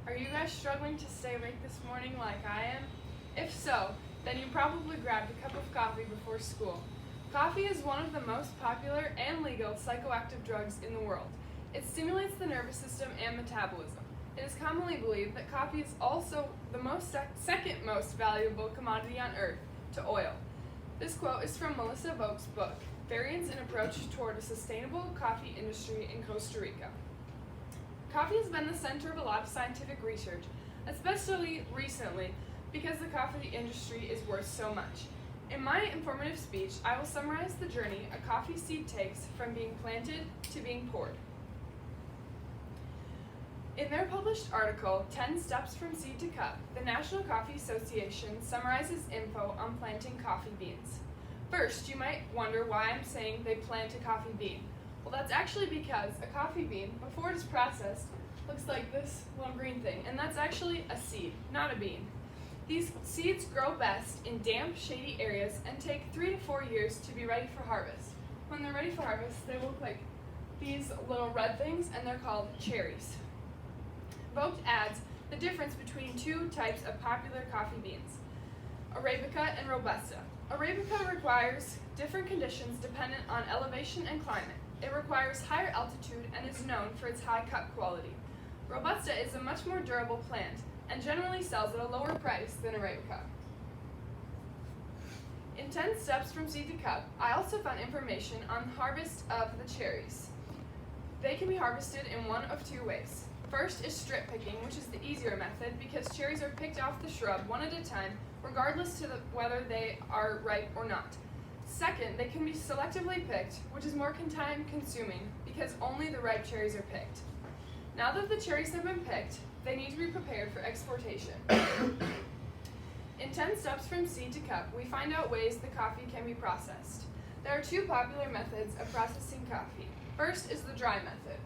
Are you guys struggling to stay awake this morning like I am? If so, then you probably grabbed a cup of coffee before school. Coffee is one of the most popular and legal psychoactive drugs in the world. It stimulates the nervous system and metabolism. It is commonly believed that coffee is also the second most valuable commodity on earth to oil. This quote is from Melissa Voigt's book, Variants in Approach Toward a Sustainable Coffee Industry in Costa Rica. Coffee has been the center of a lot of scientific research, especially recently because the coffee industry is worth so much. In my informative speech, I will summarize the journey a coffee seed takes from being planted to being poured. In their published article, 10 Steps from Seed to Cup, the National Coffee Association summarizes info on planting coffee beans. First, you might wonder why I'm saying they plant a coffee bean. Well, that's actually because a coffee bean, before it is processed, looks like this little green thing, and that's actually a seed, not a bean. These seeds grow best in damp, shady areas and take 3 to 4 years to be ready for harvest. When they're ready for harvest, they look like these little red things, and they're called cherries. Vogt adds the difference between two types of popular coffee beans, Arabica and Robusta. Arabica requires different conditions dependent on elevation and climate. It requires higher altitude and is known for its high cup quality. Robusta is a much more durable plant and generally sells at a lower price than Arabica. In 10 Steps from Seed to Cup, I also found information on the harvest of the cherries. They can be harvested in one of two ways. First is strip picking, which is the easier method because cherries are picked off the shrub one at a time, regardless to whether they are ripe or not. Second, they can be selectively picked, which is more time consuming because only the ripe cherries are picked. Now that the cherries have been picked, they need to be prepared for exportation. In 10 Steps from Seed to Cup, we find out ways the coffee can be processed. There are two popular methods of processing coffee. First is the dry method,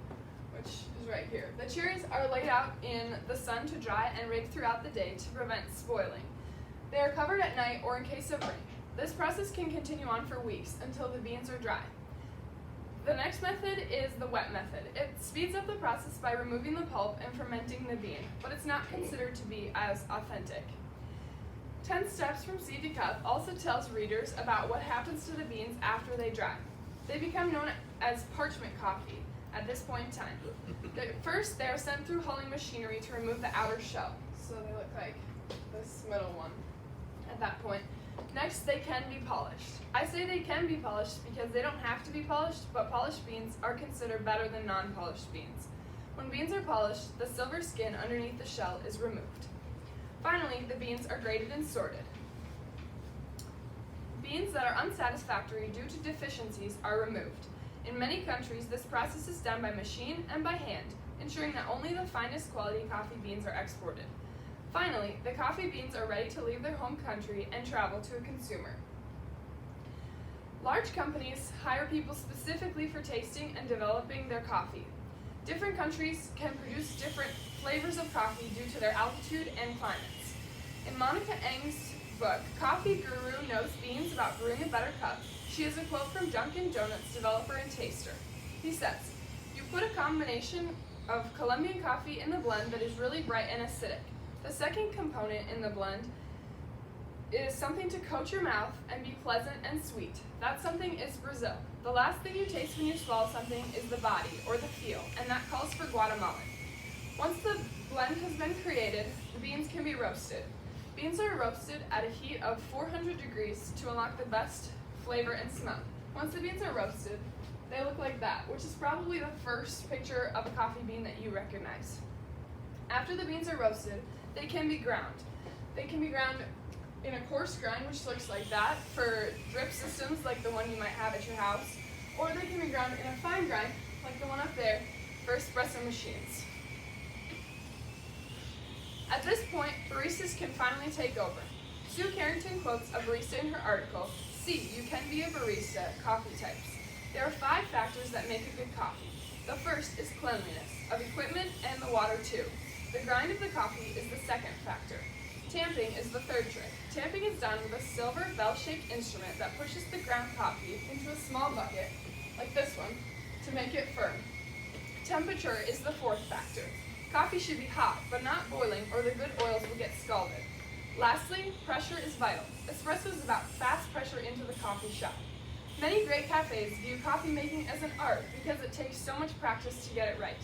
which is right here. The cherries are laid out in the sun to dry and raked throughout the day to prevent spoiling. They are covered at night or in case of rain. This process can continue on for weeks until the beans are dry. The next method is the wet method. It speeds up the process by removing the pulp and fermenting the bean, but it's not considered to be as authentic. 10 Steps from Seed to Cup also tells readers about what happens to the beans after they dry. They become known as parchment coffee at this point in time. First, they are sent through hulling machinery to remove the outer shell. So they look like this middle one at that point. Next, they can be polished. I say they can be polished because they don't have to be polished, but polished beans are considered better than non-polished beans. When beans are polished, the silver skin underneath the shell is removed. Finally, the beans are graded and sorted. Beans that are unsatisfactory due to deficiencies are removed. In many countries, this process is done by machine and by hand, ensuring that only the finest quality coffee beans are exported. Finally, the coffee beans are ready to leave their home country and travel to a consumer. Large companies hire people specifically for tasting and developing their coffee. Different countries can produce different flavors of coffee due to their altitude and climates. In Monica Eng's book, Coffee Guru Knows Beans About Brewing a Better Cup, she has a quote from Dunkin' Donuts developer and taster. He says, "You put a combination of Colombian coffee in the blend that is really bright and acidic. The second component in the blend is something to coat your mouth and be pleasant and sweet. That something is Brazil. The last thing you taste when you swallow something is the body or the feel, and that calls for Guatemala. Once the blend has been created, the beans can be roasted. Beans are roasted at a heat of 400 degrees to unlock the best flavor and smell. Once the beans are roasted, they look like that, which is probably the first picture of a coffee bean that you recognize. After the beans are roasted, they can be ground. They can be ground in a coarse grind, which looks like that, for drip systems like the one you might have at your house, or they can be ground in a fine grind, like the one up there, for espresso machines. At this point, baristas can finally take over. Sue Carrington quotes a barista in her article, "See, you can be a barista, coffee types. There are 5 factors that make a good coffee. The first is cleanliness, of equipment and the water too. The grind of the coffee is the second factor. Tamping is the third trick. Tamping is done with a silver bell-shaped instrument that pushes the ground coffee into a small bucket, like this one, to make it firm. Temperature is the fourth factor. Coffee should be hot, but not boiling, or the good oils will get scalded. Lastly, pressure is vital. Espresso is about fast pressure into the coffee shop. Many great cafes view coffee making as an art because it takes so much practice to get it right.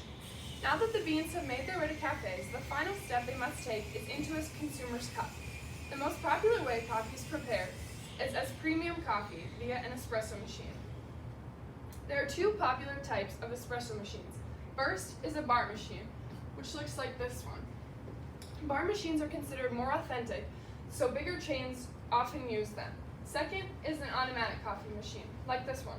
Now that the beans have made their way to cafes, the final step they must take is into a consumer's cup. The most popular way coffee is prepared is as premium coffee via an espresso machine. There are two popular types of espresso machines. First is a bar machine, which looks like this one. Bar machines are considered more authentic, so bigger chains often use them. Second is an automatic coffee machine, like this one.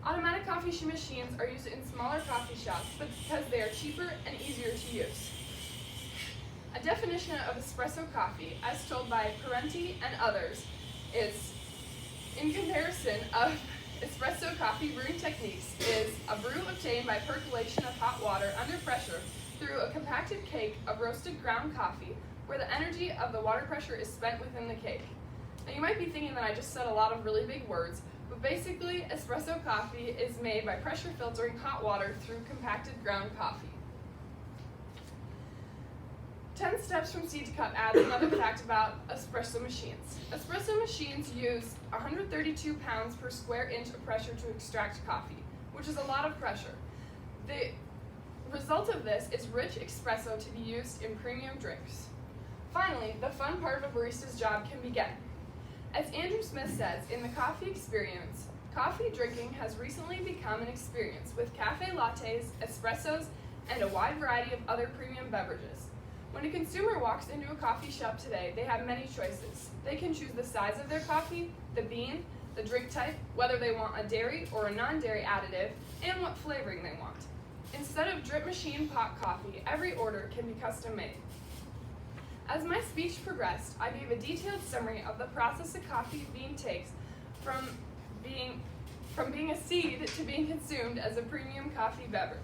Automatic coffee machines are used in smaller coffee shops because they are cheaper and easier to use. A definition of espresso coffee, as told by Parenti and others, is, in comparison of espresso coffee brewing techniques, is a brew obtained by percolation of hot water under pressure through a compacted cake of roasted ground coffee, where the energy of the water pressure is spent within the cake. Now you might be thinking that I just said a lot of really big words, but basically espresso coffee is made by pressure filtering hot water through compacted ground coffee. 10 steps from seed to cup adds another fact about espresso machines. Espresso machines use 132 pounds per square inch of pressure to extract coffee, which is a lot of pressure. The result of this is rich espresso to be used in premium drinks. Finally, the fun part of a barista's job can begin. As Andrew Smith says in The Coffee Experience, coffee drinking has recently become an experience with cafe lattes, espressos, and a wide variety of other premium beverages. When a consumer walks into a coffee shop today, they have many choices. They can choose the size of their coffee, the bean, the drink type, whether they want a dairy or a non-dairy additive, and what flavoring they want. Instead of drip machine pot coffee, every order can be custom made. As my speech progressed, I gave a detailed summary of the process a coffee bean takes from being a seed to being consumed as a premium coffee beverage.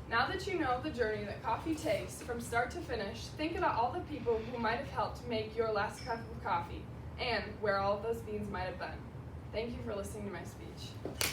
Now that you know the journey that coffee takes from start to finish, think about all the people who might have helped make your last cup of coffee and where all of those beans might have been. Thank you for listening to my speech.